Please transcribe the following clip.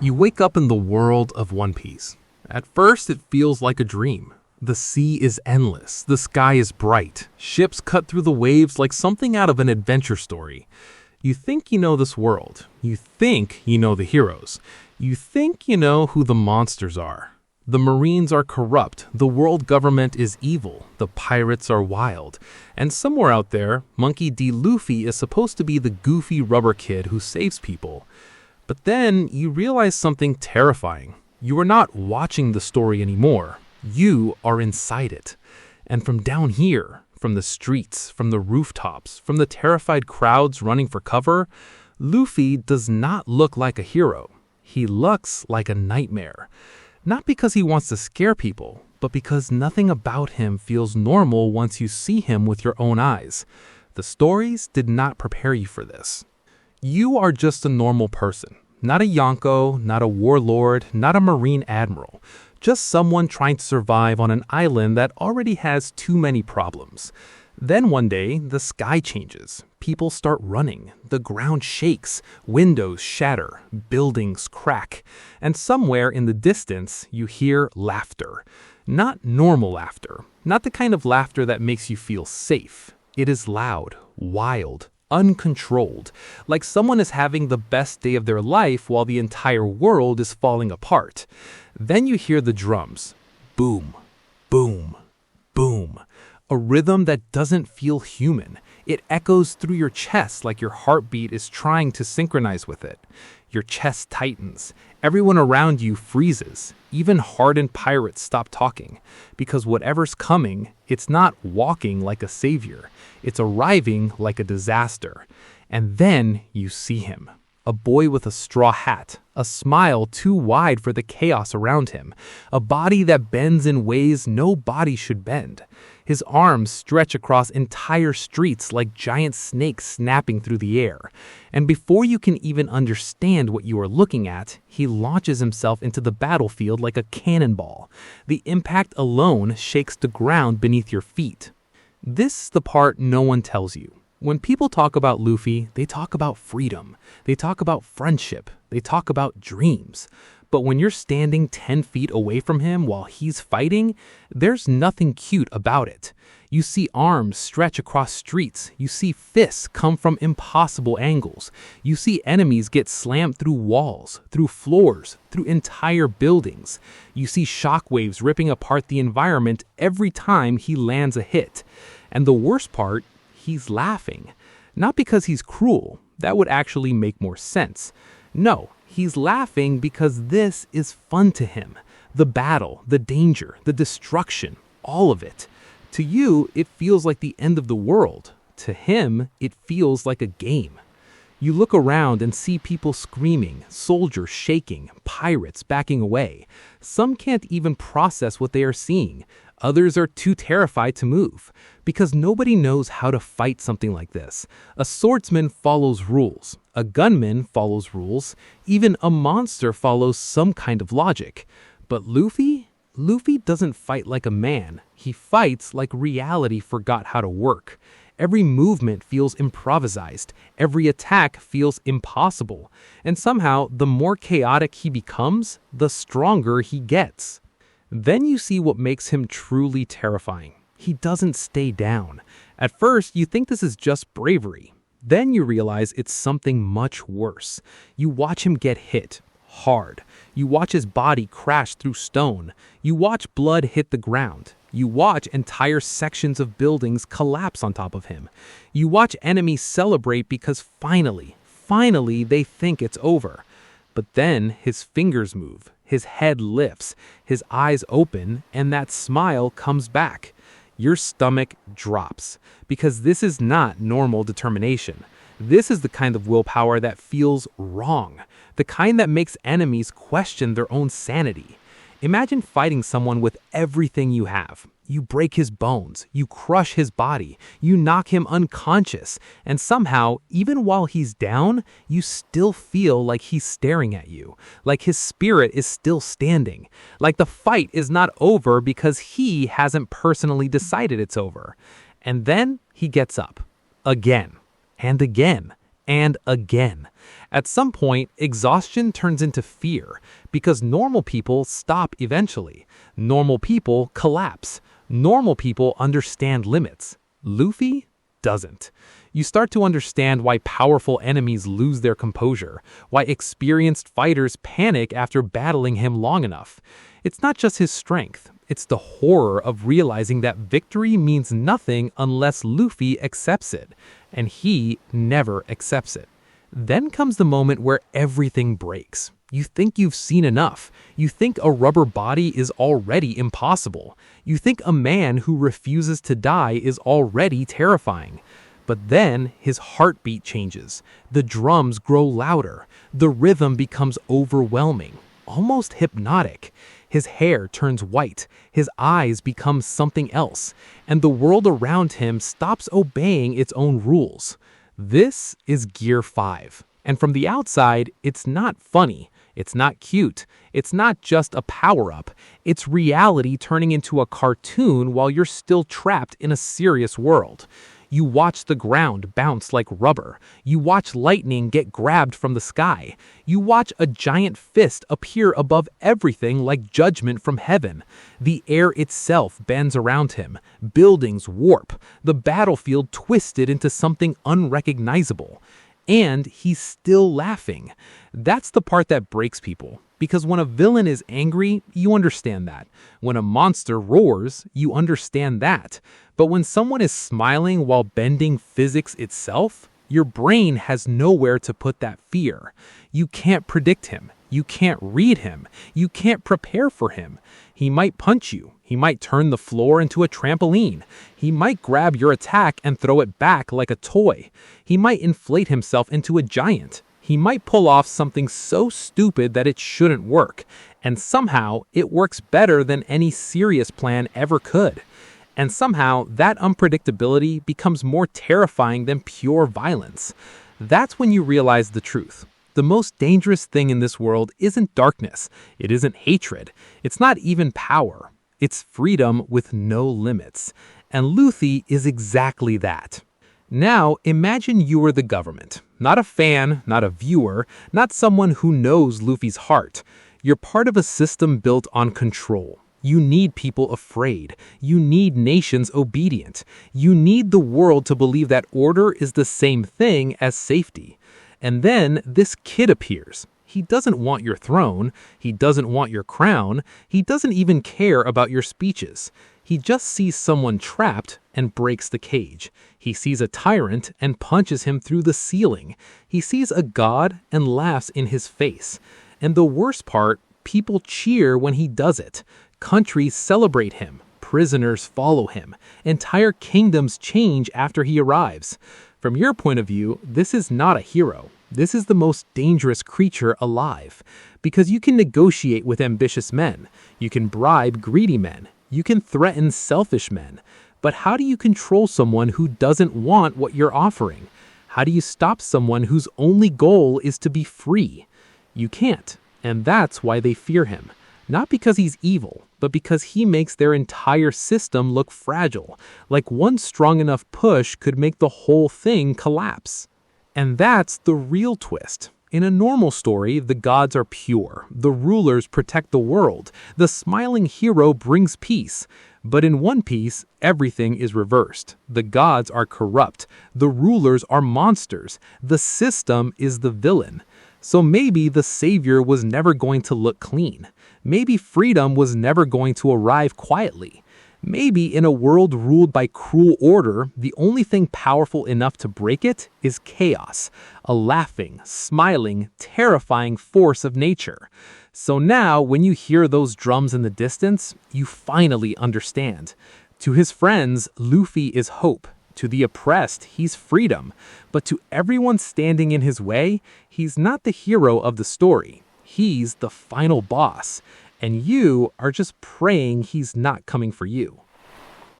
You wake up in the world of One Piece. At first, it feels like a dream. The sea is endless, the sky is bright, ships cut through the waves like something out of an adventure story. You think you know this world. You think you know the heroes. You think you know who the monsters are. The Marines are corrupt, the world government is evil, the pirates are wild, and somewhere out there, Monkey D. Luffy is supposed to be the goofy rubber kid who saves people. But then you realize something terrifying. You are not watching the story anymore. You are inside it. And from down here, from the streets, from the rooftops, from the terrified crowds running for cover, Luffy does not look like a hero. He looks like a nightmare. Not because he wants to scare people, but because nothing about him feels normal once you see him with your own eyes. The stories did not prepare you for this. You are just a normal person. Not a Yonko, not a warlord, not a marine admiral. Just someone trying to survive on an island that already has too many problems. Then one day, the sky changes. People start running. The ground shakes. Windows shatter. Buildings crack. And somewhere in the distance, you hear laughter. Not normal laughter. Not the kind of laughter that makes you feel safe. It is loud, wild, uncontrolled, like someone is having the best day of their life while the entire world is falling apart. Then you hear the drums. Boom, boom, boom. A rhythm that doesn't feel human. It echoes through your chest like your heartbeat is trying to synchronize with it. Your chest tightens. Everyone around you freezes. Even hardened pirates stop talking. Because whatever's coming, it's not walking like a savior. It's arriving like a disaster. And then you see him. A boy with a straw hat, a smile too wide for the chaos around him, a body that bends in ways no body should bend. His arms stretch across entire streets like giant snakes snapping through the air. And before you can even understand what you are looking at, he launches himself into the battlefield like a cannonball. The impact alone shakes the ground beneath your feet. This is the part no one tells you. When people talk about Luffy, they talk about freedom. They talk about friendship. They talk about dreams. But when you're standing 10 feet away from him while he's fighting, there's nothing cute about it. You see arms stretch across streets. You see fists come from impossible angles. You see enemies get slammed through walls, through floors, through entire buildings. You see shockwaves ripping apart the environment every time he lands a hit. And the worst part, he's laughing. Not because he's cruel. That would actually make more sense. No, he's laughing because this is fun to him. The battle, the danger, the destruction, all of it. To you, it feels like the end of the world. To him, it feels like a game. You look around and see people screaming, soldiers shaking, pirates backing away. Some can't even process what they are seeing. Others are too terrified to move, because nobody knows how to fight something like this. A swordsman follows rules. A gunman follows rules. Even a monster follows some kind of logic. But Luffy doesn't fight like a man. He fights like reality forgot how to work. Every movement feels improvised. Every attack feels impossible. And somehow, the more chaotic he becomes, the stronger he gets. Then you see what makes him truly terrifying. He doesn't stay down. At first, you think this is just bravery. Then you realize it's something much worse. You watch him get hit hard. You watch his body crash through stone. You watch blood hit the ground. You watch entire sections of buildings collapse on top of him. You watch enemies celebrate because finally they think it's over. But then his fingers move. His head lifts, his eyes open, and that smile comes back. Your stomach drops, because this is not normal determination. This is the kind of willpower that feels wrong, the kind that makes enemies question their own sanity. Imagine fighting someone with everything you have. You break his bones, you crush his body, you knock him unconscious, and somehow, even while he's down, you still feel like he's staring at you, like his spirit is still standing, like the fight is not over because he hasn't personally decided it's over. And then he gets up, again, and again, and again. At some point, exhaustion turns into fear because normal people stop eventually. Normal people collapse. Normal people understand limits. Luffy doesn't. You start to understand why powerful enemies lose their composure, why experienced fighters panic after battling him long enough. It's not just his strength, it's the horror of realizing that victory means nothing unless Luffy accepts it, and he never accepts it. Then comes the moment where everything breaks. You think you've seen enough. You think a rubber body is already impossible. You think a man who refuses to die is already terrifying. But then his heartbeat changes. The drums grow louder. The rhythm becomes overwhelming, almost hypnotic. His hair turns white. His eyes become something else. And the world around him stops obeying its own rules. This is Gear 5. And from the outside, it's not funny. It's not cute. It's not just a power-up. It's reality turning into a cartoon while you're still trapped in a serious world. You watch the ground bounce like rubber. You watch lightning get grabbed from the sky. You watch a giant fist appear above everything like judgment from heaven. The air itself bends around him. Buildings warp. The battlefield twisted into something unrecognizable. And he's still laughing. That's the part that breaks people. Because when a villain is angry, you understand that. When a monster roars, you understand that. But when someone is smiling while bending physics itself, your brain has nowhere to put that fear. You can't predict him. You can't read him. You can't prepare for him. He might punch you. He might turn the floor into a trampoline. He might grab your attack and throw it back like a toy. He might inflate himself into a giant. He might pull off something so stupid that it shouldn't work, and somehow it works better than any serious plan ever could. And somehow that unpredictability becomes more terrifying than pure violence. That's when you realize the truth. The most dangerous thing in this world isn't darkness. It isn't hatred. It's not even power. It's freedom with no limits. And Luffy is exactly that. Now, imagine you are the government. Not a fan, not a viewer, not someone who knows Luffy's heart. You're part of a system built on control. You need people afraid. You need nations obedient. You need the world to believe that order is the same thing as safety. And then this kid appears. He doesn't want your throne. He doesn't want your crown. He doesn't even care about your speeches. He just sees someone trapped and breaks the cage. He sees a tyrant and punches him through the ceiling. He sees a god and laughs in his face. And the worst part, people cheer when he does it. Countries celebrate him. Prisoners follow him. Entire kingdoms change after he arrives. From your point of view, this is not a hero. This is the most dangerous creature alive. Because you can negotiate with ambitious men. You can bribe greedy men. You can threaten selfish men. But how do you control someone who doesn't want what you're offering? How do you stop someone whose only goal is to be free? You can't. And that's why they fear him. Not because he's evil, but because he makes their entire system look fragile, like one strong enough push could make the whole thing collapse. And that's the real twist. In a normal story, the gods are pure, the rulers protect the world, the smiling hero brings peace. But in One Piece, everything is reversed. The gods are corrupt, the rulers are monsters, the system is the villain. So maybe the savior was never going to look clean. Maybe freedom was never going to arrive quietly. Maybe in a world ruled by cruel order, the only thing powerful enough to break it is chaos, a laughing, smiling, terrifying force of nature. So now, when you hear those drums in the distance, you finally understand. To his friends, Luffy is hope. To the oppressed, he's freedom. But to everyone standing in his way, he's not the hero of the story. He's the final boss. And you are just praying he's not coming for you.